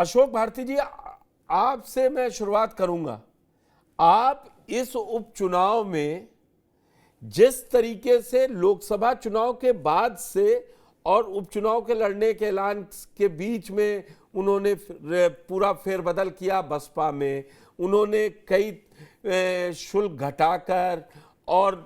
अशोक भारती जी, आपसे मैं शुरुआत करूंगा। आप इस उपचुनाव में जिस तरीके से लोकसभा चुनाव के बाद से और उपचुनाव के लड़ने के ऐलान के बीच में उन्होंने पूरा फेरबदल किया बसपा में, उन्होंने कई शुल्क घटाकर और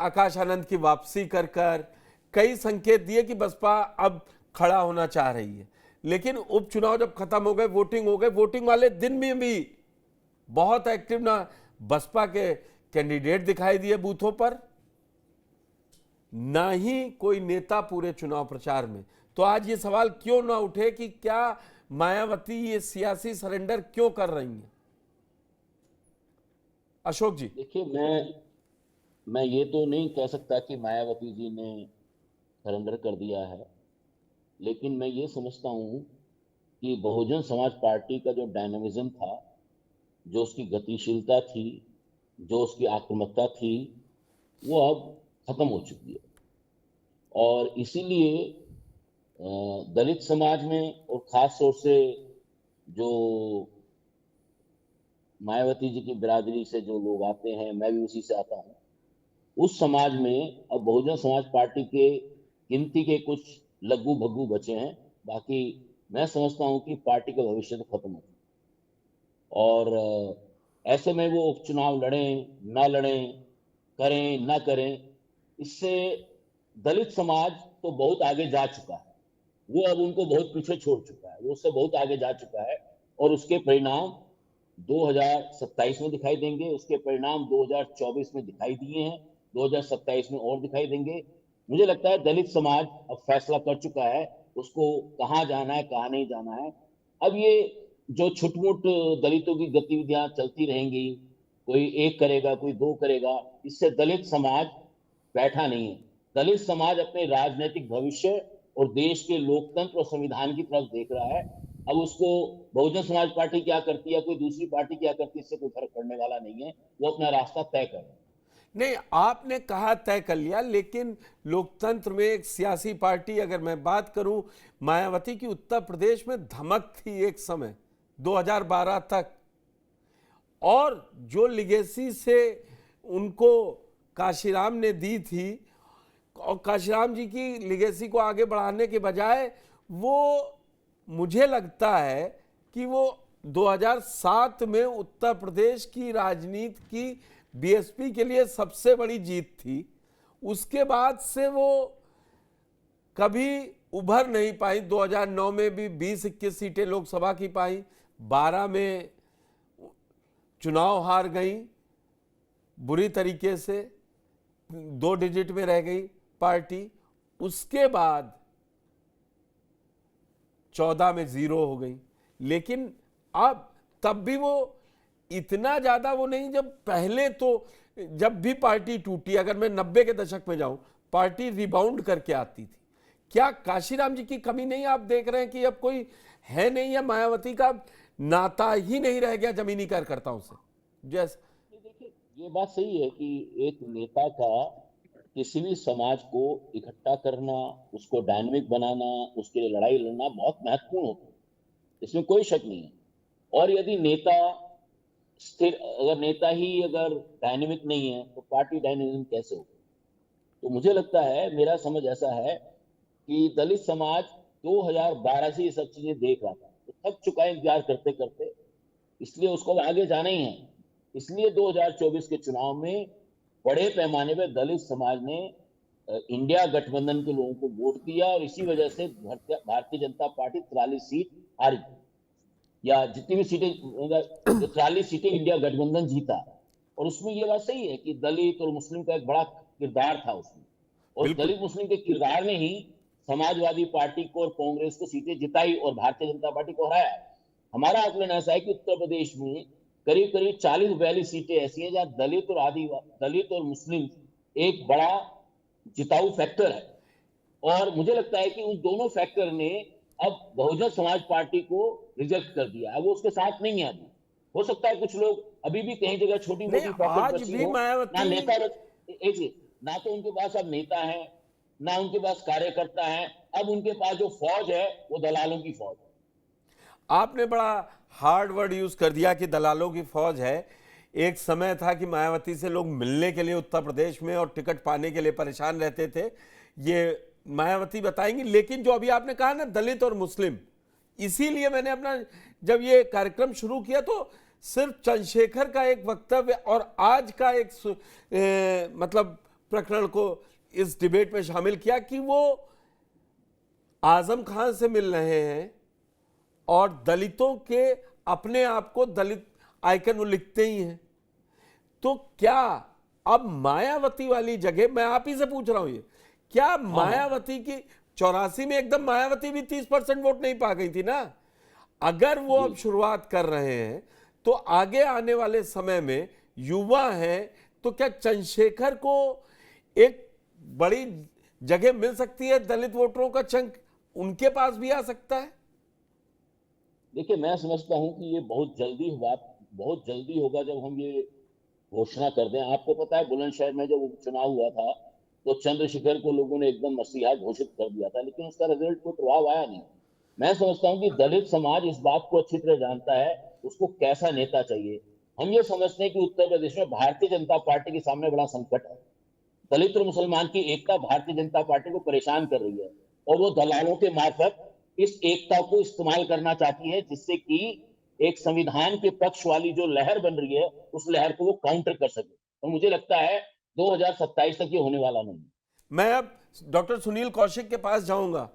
आकाश आनंद की वापसी कर कर कई संकेत दिए कि बसपा अब खड़ा होना चाह रही है। लेकिन उपचुनाव जब खत्म हो गए, वोटिंग हो गए, वोटिंग वाले दिन में भी बहुत एक्टिव ना बसपा के कैंडिडेट दिखाई दिए बूथों पर, ना ही कोई नेता पूरे चुनाव प्रचार में। तो आज ये सवाल क्यों ना उठे कि क्या मायावती ये सियासी सरेंडर क्यों कर रही हैं? अशोक जी। देखिए, मैं ये तो नहीं कह सकता कि मायावती जी ने सरेंडर कर दिया है, लेकिन मैं ये समझता हूँ कि बहुजन समाज पार्टी का जो डायनामिज्म था, जो उसकी गतिशीलता थी, जो उसकी आक्रामकता थी, वो अब खत्म हो चुकी है। और इसीलिए दलित समाज में और खास तौर से जो मायावती जी की बिरादरी से जो लोग आते हैं, मैं भी उसी से आता हूँ, उस समाज में अब बहुजन समाज पार्टी के गिनती के कुछ लघु भग्गू बचे हैं। बाकी मैं समझता हूं कि पार्टी का भविष्य तो खत्म हो गया। और ऐसे में वो उपचुनाव लड़ें ना लड़ें, करें ना करें, इससे दलित समाज तो बहुत आगे जा चुका है। वो अब उनको बहुत पीछे छोड़ चुका है, वो उससे बहुत आगे जा चुका है। और उसके परिणाम 2027 में दिखाई देंगे, उसके परिणाम 2024 में दिखाई दिए हैं, 2027 में और दिखाई देंगे। मुझे लगता है दलित समाज अब फैसला कर चुका है उसको कहाँ जाना है, कहाँ नहीं जाना है। अब ये जो छुटमुट दलितों की गतिविधियां चलती रहेंगी, कोई एक करेगा, कोई दो करेगा, इससे दलित समाज बैठा नहीं है। दलित समाज अपने राजनीतिक भविष्य और देश के लोकतंत्र और संविधान की तरफ देख रहा है। अब उसको बहुजन समाज पार्टी क्या करती है, कोई दूसरी पार्टी क्या करती है, इससे कोई फर्क पड़ने वाला नहीं है। वो अपना रास्ता तय कर रहे हैं। नहीं, आपने कहा तय कर लिया, लेकिन लोकतंत्र में एक सियासी पार्टी, अगर मैं बात करूं, मायावती की उत्तर प्रदेश में धमक थी एक समय 2012 तक, और जो लिगेसी से उनको काशीराम ने दी थी, और काशीराम जी की लिगेसी को आगे बढ़ाने के बजाय वो, मुझे लगता है कि वो 2007 में उत्तर प्रदेश की राजनीति की बीएसपी के लिए सबसे बड़ी जीत थी। उसके बाद से वो कभी उभर नहीं पाई। 2009 में भी 20-21 सीटें लोकसभा की पाई, 12 में चुनाव हार गई बुरी तरीके से, 2 डिजिट में रह गई पार्टी। उसके बाद 14 में 0 हो गई। लेकिन अब तब भी वो इतना ज्यादा वो नहीं। जब पहले तो जब भी पार्टी टूटी, अगर मैं 90 के दशक में जाऊं, पार्टी रिबाउंड करके आती थी। क्या काशीराम जी की कमी नहीं आप देख रहे हैं कि अब कोई है नहीं, या मायावती का नाता ही नहीं रह गया जमीनी कार्यकर्ताओं से? जैसे देखिए, ये बात सही है कि एक नेता का किसी भी समाज को इकट्ठा करना, उसको डायनेमिक बनाना, उसके लिए लड़ाई लड़ना बहुत महत्वपूर्ण होता है, इसमें कोई शक नहीं है। और यदि नेता स्थिर, अगर नेता ही अगर डायनेमिक नहीं है तो पार्टी डायनेमिज्म कैसे हो? तो मुझे लगता है, मेरा समझ ऐसा है कि दलित समाज 2012 से ये सब चीजें देख रहा था, तो थक चुका है इंतजार करते करते, इसलिए उसको अब आगे जाना ही है। इसलिए 2024 के चुनाव में बड़े पैमाने पर दलित समाज ने इंडिया गठबंधन के लोगों को वोट दिया, और इसी वजह से भारतीय जनता पार्टी 43 सीट हारी, या जितनी भी सीटें, जो 43 सीटें इंडिया गठबंधन जीता। और उसमें ये बात सही है कि दलित और मुस्लिम का एक बड़ा किरदार था उसमें, और बिल्कुल। दलित मुस्लिम के किरदार ने ही समाजवादी पार्टी को और कांग्रेस को सीटें जिताई और भारतीय जनता पार्टी को हराया। हमारा आकलन ऐसा है कि उत्तर प्रदेश में करीब करीब 40-42 सीटें ऐसी हैं जहां दलित और मुस्लिम एक बड़ा जिताऊ फैक्टर है। और मुझे लगता है कि उन दोनों फैक्टर ने अब बहुजन समाज पार्टी को रिजेक्ट कर दिया है, वो उसके साथ नहीं है अभी। हो सकता है कुछ लोग अभी भी कहीं जगह छोटी नहीं, मोटी पॉकेट आज बची भी हो, ना मायावती। नेता ना तो उनके पास अब नेता है, ना उनके पास कार्यकर्ता है। अब उनके पास जो फौज है वो दलालों की फौज है। आपने बड़ा हार्ड वर्ड यूज कर दिया कि दलालों की फौज है। एक समय था कि मायावती से लोग मिलने के लिए उत्तर प्रदेश में और टिकट पाने के लिए परेशान रहते थे, ये मायावती बताएंगी। लेकिन जो अभी आपने कहा ना, दलित और मुस्लिम, इसीलिए मैंने अपना जब ये कार्यक्रम शुरू किया तो सिर्फ चंद्रशेखर का एक वक्तव्य और आज का एक मतलब प्रकरण को इस डिबेट में शामिल किया कि वो आजम खान से मिल रहे हैं और दलितों के अपने आप को दलित आइकन वो लिखते ही हैं। तो क्या अब मायावती वाली जगह, मैं आप ही से पूछ रहा हूं, ये क्या मायावती की 84 में एकदम मायावती भी 30% वोट नहीं पा गई थी ना? अगर वो अब शुरुआत कर रहे हैं तो आगे आने वाले समय में युवा हैं, तो क्या चंद्रशेखर को एक बड़ी जगह मिल सकती है? दलित वोटरों का चंक उनके पास भी आ सकता है। देखिए, मैं समझता हूं कि ये बहुत जल्दी होगा जब हम ये घोषणा कर दें। आपको पता है, बुलंदशहर में जब उपचुनाव हुआ था तो चंद्रशेखर को लोगों ने एकदम मसीहा घोषित कर दिया था, लेकिन उसका रिजल्ट कोई प्रभाव आया नहीं। मैं समझता हूं कि दलित समाज इस बात को अच्छी तरह जानता है उसको कैसा नेता चाहिए। हम ये समझते हैं कि उत्तर प्रदेश में भारतीय जनता पार्टी के सामने बड़ा संकट है। दलित और मुसलमान की एकता भारतीय जनता पार्टी को परेशान कर रही है और वो दलालों के मार्फत इस एकता को इस्तेमाल करना चाहती है, जिससे कि एक संविधान के पक्ष वाली जो लहर बन रही है उस लहर को वो काउंटर कर सके। और मुझे लगता है 2027 तक ये होने वाला नहीं। मैं अब डॉक्टर सुनील कौशिक के पास जाऊंगा।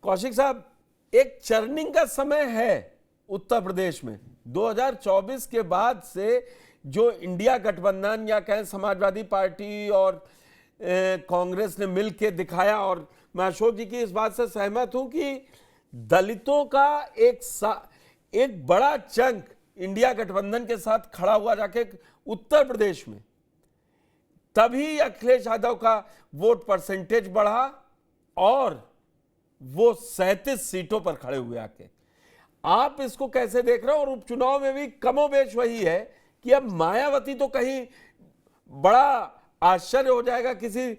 कौशिक साहब, एक चर्निंग का समय है उत्तर प्रदेश में। 2024 के बाद से जो इंडिया गठबंधन या कहें समाजवादी पार्टी और कांग्रेस ने मिलकर दिखाया, और मैं अशोक जी की इस बात से सहमत हूं कि दलितों का एक बड़ा चंक इंडिया गठबंधन के साथ खड़ा हुआ जाके उत्तर प्रदेश में, तभी अखिलेश यादव का वोट परसेंटेज बढ़ा और वो 37 सीटों पर खड़े हुए आके। आप इसको कैसे देख रहे हो? और उपचुनाव में भी कमोबेश वही है कि अब मायावती तो कहीं बड़ा आश्चर्य हो जाएगा, किसी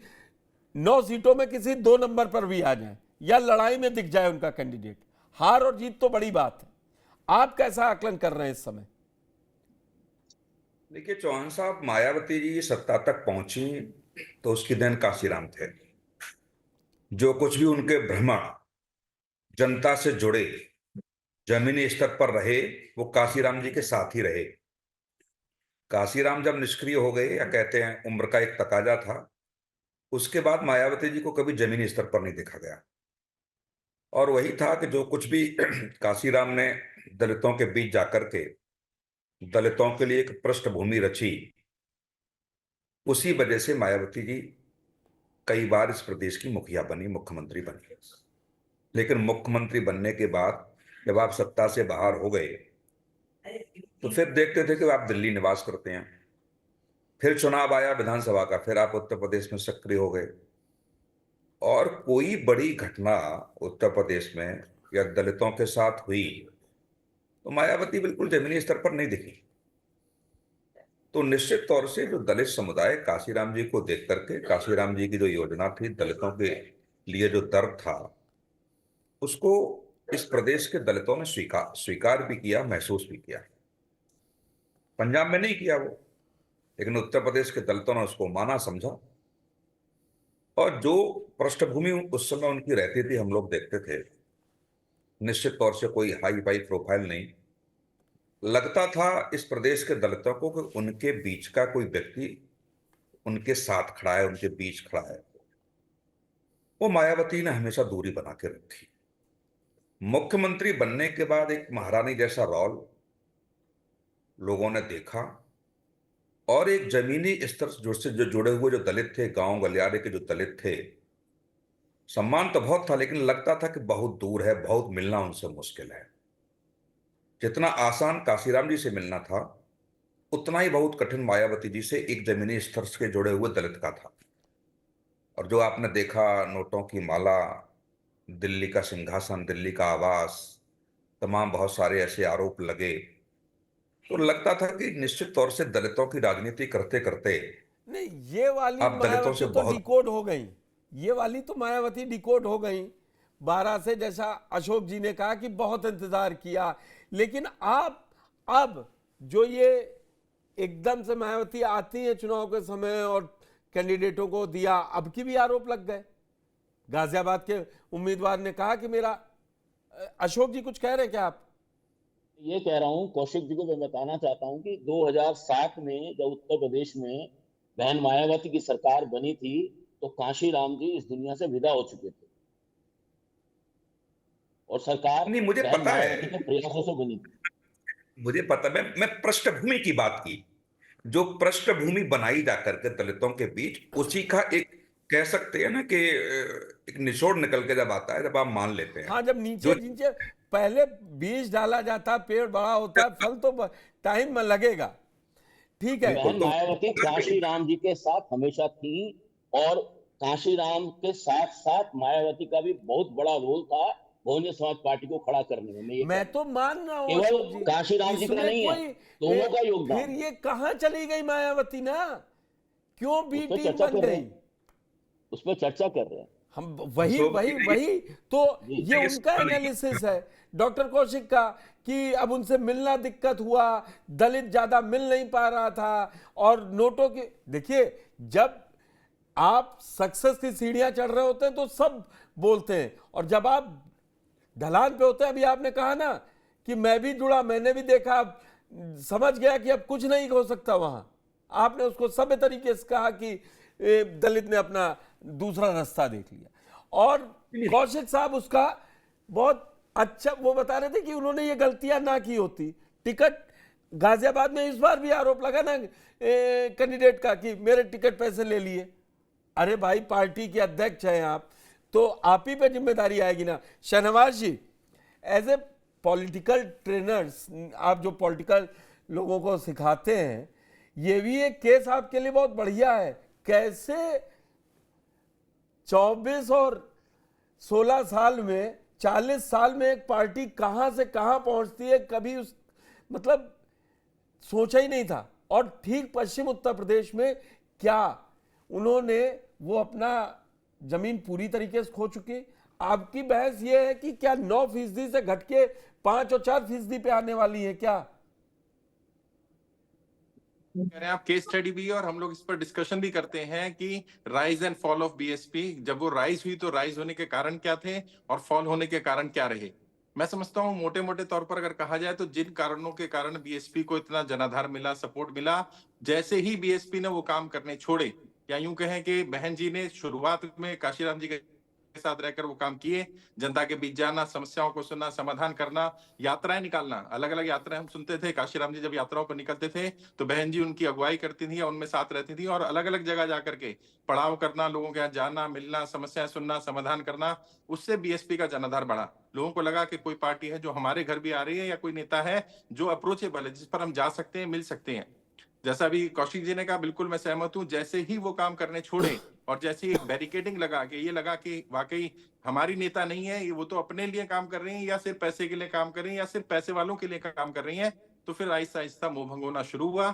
9 सीटों में किसी 2 नंबर पर भी आ जाए या लड़ाई में दिख जाए उनका कैंडिडेट। हार और जीत तो बड़ी बात है। आप कैसा आकलन कर रहे हैं इस समय? देखिए चौहान साहब, मायावती जी सत्ता तक पहुंची तो उसकी देन काशीराम थे। जो कुछ भी उनके भ्रमण जनता से जुड़े, जमीनी स्तर पर रहे, वो काशीराम जी के साथ ही रहे। काशीराम जब निष्क्रिय हो गए, या कहते हैं उम्र का एक तकाजा था, उसके बाद मायावती जी को कभी जमीनी स्तर पर नहीं देखा गया। और वही था कि जो कुछ भी काशीराम ने दलितों के बीच जाकर के दलितों के लिए एक पृष्ठभूमि रची, उसी वजह से मायावती जी कई बार इस प्रदेश की मुखिया बनी, मुख्यमंत्री बनी। लेकिन मुख्यमंत्री बनने के बाद जब आप सत्ता से बाहर हो गए तो फिर देखते थे कि आप दिल्ली निवास करते हैं। फिर चुनाव आया विधानसभा का, फिर आप उत्तर प्रदेश में सक्रिय हो गए। और कोई बड़ी घटना उत्तर प्रदेश में या दलितों के साथ हुई तो मायावती बिल्कुल जमीनी स्तर पर नहीं दिखी। तो निश्चित तौर से जो दलित समुदाय काशीराम जी को देख करके, काशीराम जी की जो योजना थी, दलितों के लिए जो दर्द था, उसको इस प्रदेश के दलितों ने स्वीकार भी किया, महसूस भी किया। पंजाब में नहीं किया वो, लेकिन उत्तर प्रदेश के दलितों ने उसको माना, समझा। और जो पृष्ठभूमि उस समय उनकी रहती थी, हम लोग देखते थे, निश्चित तौर से कोई हाई फाई प्रोफाइल नहीं। लगता था इस प्रदेश के दलितों को कि उनके बीच का कोई व्यक्ति उनके साथ खड़ा है, उनके बीच खड़ा है। वो मायावती ने हमेशा दूरी बना के रखी। मुख्यमंत्री बनने के बाद एक महारानी जैसा रोल लोगों ने देखा, और एक जमीनी स्तर से जो जुड़े हुए जो दलित थे, गांव गलियारे के जो दलित थे, सम्मान तो बहुत था, लेकिन लगता था कि बहुत दूर है, बहुत मिलना उनसे मुश्किल है। जितना आसान काशीराम जी से मिलना था, उतना ही बहुत कठिन मायावती जी से एक जमीनी स्तर से जुड़े हुए दलित का था। और जो आपने देखा, नोटों की माला, दिल्ली का सिंहासन, दिल्ली का आवास, तमाम बहुत सारे ऐसे आरोप लगे, तो लगता था कि निश्चित तौर से दलितों की राजनीति करते करते नहीं, ये वाली आप दलितों से मायावती तो बहुत डिकोड हो गई। ये वाली तो मायावती डिकोड हो गई। 2012 से, जैसा अशोक जी ने कहा कि बहुत इंतजार किया, लेकिन आप अब जो ये एकदम से मायावती आती है चुनाव के समय और कैंडिडेटों को दिया, अब की भी आरोप लग गए। गाजियाबाद के उम्मीदवार ने कहा कि मेरा, अशोक जी कुछ कह रहे हैं क्या आप? ये कह रहा हूं, कौशिक जी को मैं बताना चाहता हूं कि 2007 में जब उत्तर प्रदेश में बहन मायावती की सरकार बनी थी तो कांशीराम जी इस दुनिया से विदा हो चुके थे और सरकार नहीं, मुझे बहन पता मायावती है, के प्रयासों से बनी थी। मुझे पता, मैं पृष्ठभूमि की बात की, जो पृष्ठभूमि बनाई जा करके दलितों के बीच, उसी का एक, कह सकते हैं ना कि एक निचोड़ निकल के जब आता है, जब आप मान लेते हैं, हाँ, जब नीचे जो नीचे पहले बीज डाला जाता, पेड़ बड़ा होता है, फल तो टाइम में लगेगा। ठीक है। बिल्कुल, बहन तो मायावती कांशीराम जी के साथ हमेशा थी और कांशीराम के साथ साथ मायावती का भी बहुत बड़ा रोल था बहुजन समाज पार्टी को खड़ा करने में। मैं ये कह मैं रहा तो हूं, मान रहा हूं केवल अशोक जी, कांशीराम जी का इसमें नहीं है, कोई दोनों का फिर योगदान। ये कहां चली गई मायावती ना? क्यों बी उस पर टीम चर्चा बन कर रहे गई? हैं, उस पर चर्चा कर रहे हैं। हम वही अशोक वही जी, वही तो जी ये ये उनका सवाल एनालिसिस है डॉक्टर कौशिक का, कि अब उनसे मिलना दिक्कत हुआ, दलित ज्यादा मिल नहीं पा रहा था, और नोटों की, देखिए जब आप सक्सेस की सीढ़ियां चढ़ रहे होते हैं तो सब बोलते हैं, और जब आप ढलान पे होते हैं, अभी आपने कहा ना कि मैं भी जुड़ा, मैंने भी देखा, अब समझ गया कि अब कुछ नहीं हो सकता वहां, आपने उसको सभ्य तरीके से कहा कि दलित ने अपना दूसरा रास्ता देख लिया। और कौशिक साहब उसका बहुत अच्छा वो बता रहे थे कि उन्होंने ये गलतियां ना की होती। टिकट गाजियाबाद में इस बार भी आरोप लगा ना कैंडिडेट का कि मेरे टिकट पैसे ले लिए। अरे भाई, पार्टी के अध्यक्ष हैं आप, तो आप ही पे जिम्मेदारी आएगी ना। शहनवाज जी, एज ए पॉलिटिकल ट्रेनर्स, आप जो पॉलिटिकल लोगों को सिखाते हैं, ये भी एक केस आपके लिए बहुत बढ़िया है। कैसे 24 और 16 साल में, 40 साल में एक पार्टी कहां से कहां पहुंचती है, कभी उस मतलब सोचा ही नहीं था। और ठीक पश्चिम उत्तर प्रदेश में क्या उन्होंने वो अपना जमीन पूरी तरीके से खो चुकी। आपकी बहस ये है कि क्या 9% से घट के 5 और 4% पे आने वाली है क्या? कह रहे हैं आप, केस स्टडी भी है और हम लोग इस पर डिस्कशन भी करते हैं कि rise and fall of BSP, जब वो राइज हुई तो राइज होने के कारण क्या थे और फॉल होने के कारण क्या रहे। मैं समझता हूं मोटे मोटे तौर पर अगर कहा जाए तो जिन कारणों के कारण बीएसपी को इतना जनाधार मिला, सपोर्ट मिला, जैसे ही बीएसपी ने वो काम करने छोड़े, या यूं कहें कि बहन जी ने शुरुआत में काशीराम जी के साथ रहकर वो काम किए, जनता के बीच जाना, समस्याओं को सुनना, समाधान करना, यात्राएं निकालना, अलग अलग यात्राएं हम सुनते थे। काशीराम जी जब यात्राओं पर निकलते थे तो बहन जी उनकी अगुवाई करती थी, उनमें साथ रहती थी, और अलग अलग जगह जाकर के पड़ाव करना, लोगों के यहाँ जाना, मिलना, समस्याएं सुनना, समाधान करना, उससे बीएसपी का जनाधार बढ़ा। लोगों को लगा कि कोई पार्टी है जो हमारे घर भी आ रही है, या कोई नेता है जो अप्रोचेबल है, जिस पर हम जा सकते हैं, मिल सकते हैं। जैसा अभी कौशिक जी ने कहा, बिल्कुल मैं सहमत हूं। जैसे ही वो काम करने छोड़े और जैसे ही बैरिकेडिंग लगा के ये लगा कि वाकई हमारी नेता नहीं है, वो तो अपने लिए काम कर रही है, या सिर्फ पैसे के लिए काम कर रही है, या सिर्फ पैसे वालों के लिए काम कर रही है, तो फिर आहिस्ता आहिस्ता मोह भंग होना शुरू हुआ।